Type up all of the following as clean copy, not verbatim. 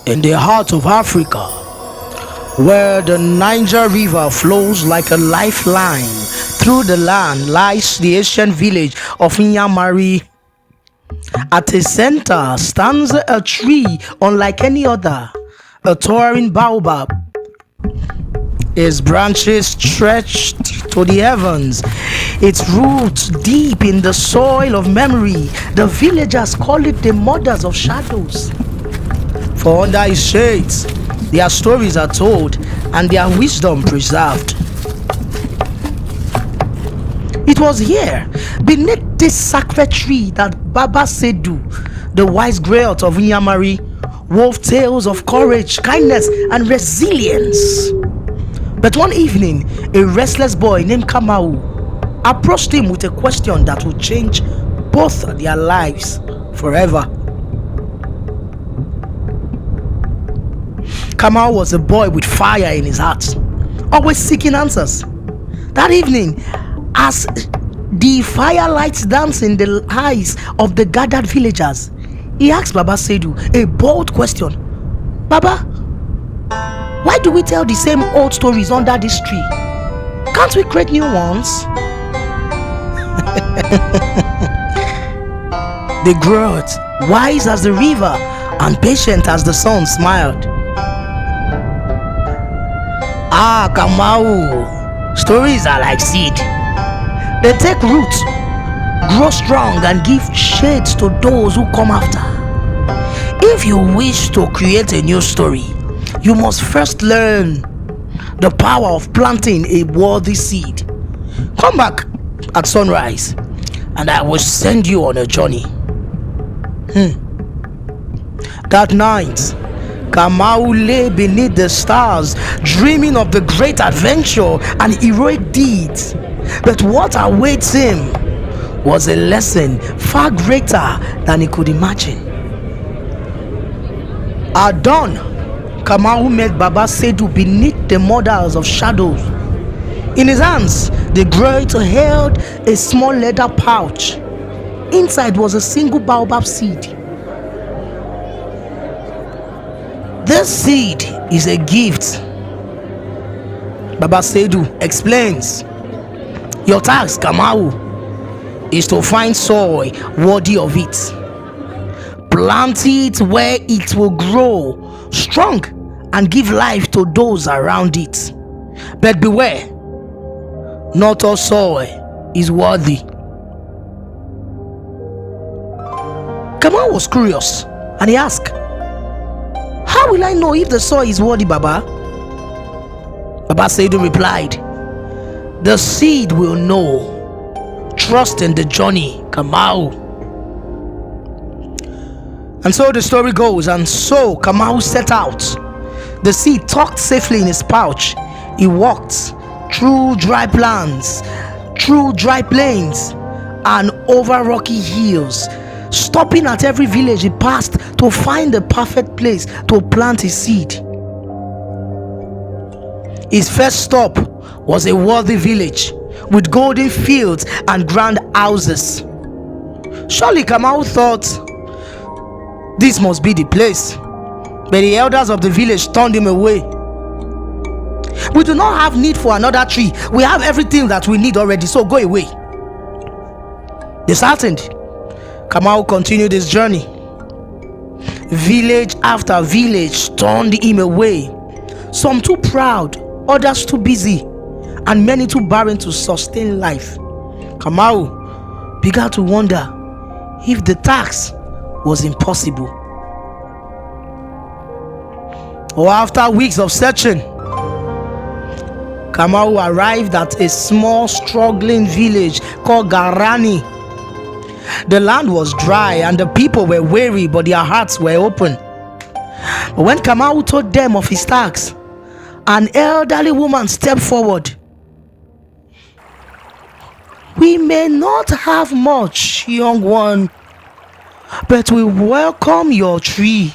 In the heart of Africa, where the Niger River flows like a lifeline through the land, lies the ancient village of Nyamari. At its center stands a tree unlike any other, a towering baobab. Its branches stretched to the heavens, its roots deep in the soil of memory. The villagers call it the mothers of shadows. For under its shades, their stories are told and their wisdom preserved. It was here, beneath this sacred tree, that Baba Seydou, the wise griot of Nyamari, wove tales of courage, kindness, and resilience. But one evening, a restless boy named Kamau approached him with a question that would change both their lives forever. Kamau was a boy with fire in his heart, always seeking answers. That evening, as the firelight danced in the eyes of the gathered villagers, he asked Baba Seydou a bold question. Baba, why do we tell the same old stories under this tree? Can't we create new ones? The griot, wise as the river and patient as the sun, smiled. Ah, Kamau, stories are like seed. They take root, grow strong, and give shades to those who come after. If you wish to create a new story, you must first learn the power of planting a worthy seed. Come back at sunrise, and I will send you on a journey. That night, Kamau lay beneath the stars, dreaming of the great adventure and heroic deeds. But what awaits him was a lesson far greater than he could imagine. At dawn, Kamau met Baba Seydou beneath the mothers of shadows. In his hands, the griot held a small leather pouch. Inside was a single baobab seed. This seed is a gift. Baba Seydou explains. Your task, Kamau, is to find soil worthy of it. Plant it where it will grow strong and give life to those around it. But beware, not all soil is worthy. Kamau was curious and he asked, how will I know if the soil is worthy, Baba? Baba Seydou replied, the seed will know. Trust in the journey, Kamau. And so the story goes, and so Kamau set out. The seed tucked safely in his pouch. He walked through dry plants, through dry plains, and over rocky hills, stopping at every village he passed to find the perfect place to plant his seed. His first stop was a worthy village with golden fields and grand houses. Surely Kamau thought this must be the place, but the elders of the village turned him away. We do not have need for another tree. We have everything that we need already, so go away. Disheartened, Kamau continued his journey. Village after village turned him away, some too proud, others too busy, and many too barren to sustain life. Kamau began to wonder if the task was impossible. After weeks of searching, Kamau arrived at a small struggling village called Garani. The land was dry and the people were weary, but their hearts were open. But when Kamau told them of his task, an elderly woman stepped forward. We may not have much, young one, but we welcome your tree.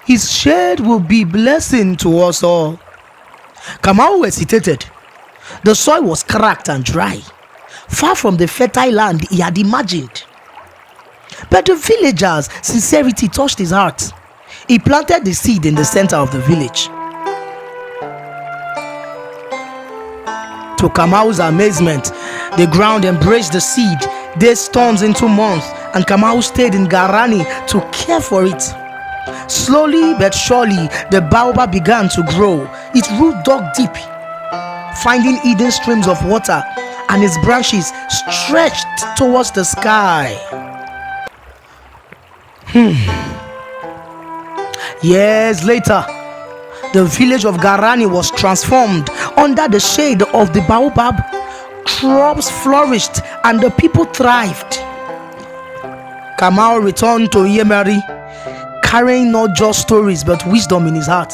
His shade will be blessing to us all. Kamau hesitated. The soil was cracked and dry, far from the fertile land he had imagined. But the villager's sincerity touched his heart. He planted the seed in the center of the village. To Kamau's amazement, the ground embraced the seed. Days turned into months, and Kamau stayed in Garani to care for it. Slowly but surely, the baobab began to grow. Its root dug deep, finding hidden streams of water, and its branches stretched towards the sky. Years later, the village of Garani was transformed under the shade of the baobab. Crops flourished and the people thrived. Kamau returned to Yemari, carrying not just stories but wisdom in his heart.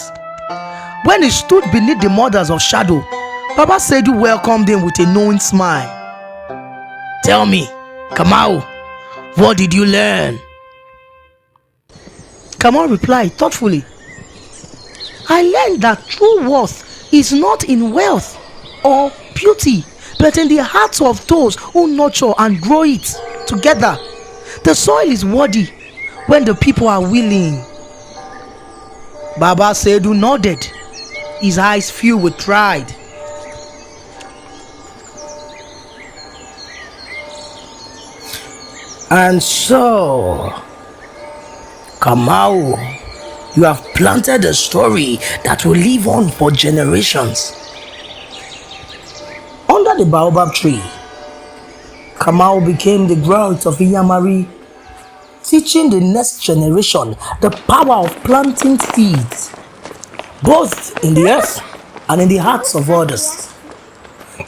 When he stood beneath the mothers of shadow, Baba Seydou welcomed him with a knowing smile. "Tell me, Kamau, what did you learn?" Kamau replied thoughtfully, "I learned that true worth is not in wealth or beauty, but in the hearts of those who nurture and grow it together. The soil is worthy when the people are willing." Baba Seydou nodded, his eyes filled with pride. And so, Kamau, you have planted a story that will live on for generations. Under the baobab tree, Kamau became the growth of Iyamari, teaching the next generation the power of planting seeds, both in the earth and in the hearts of others.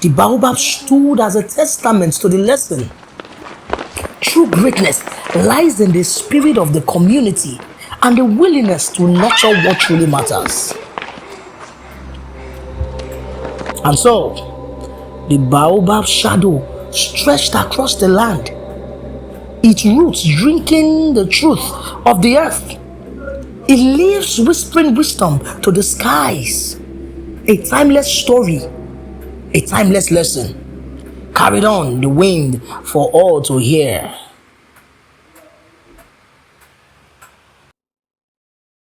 The baobab stood as a testament to the lesson. True greatness lies in the spirit of the community and the willingness to nurture what truly matters. And so, the baobab shadow stretched across the land, its roots drinking the truth of the earth. It lives whispering wisdom to the skies. A timeless story, a timeless lesson, carried on the wind for all to hear.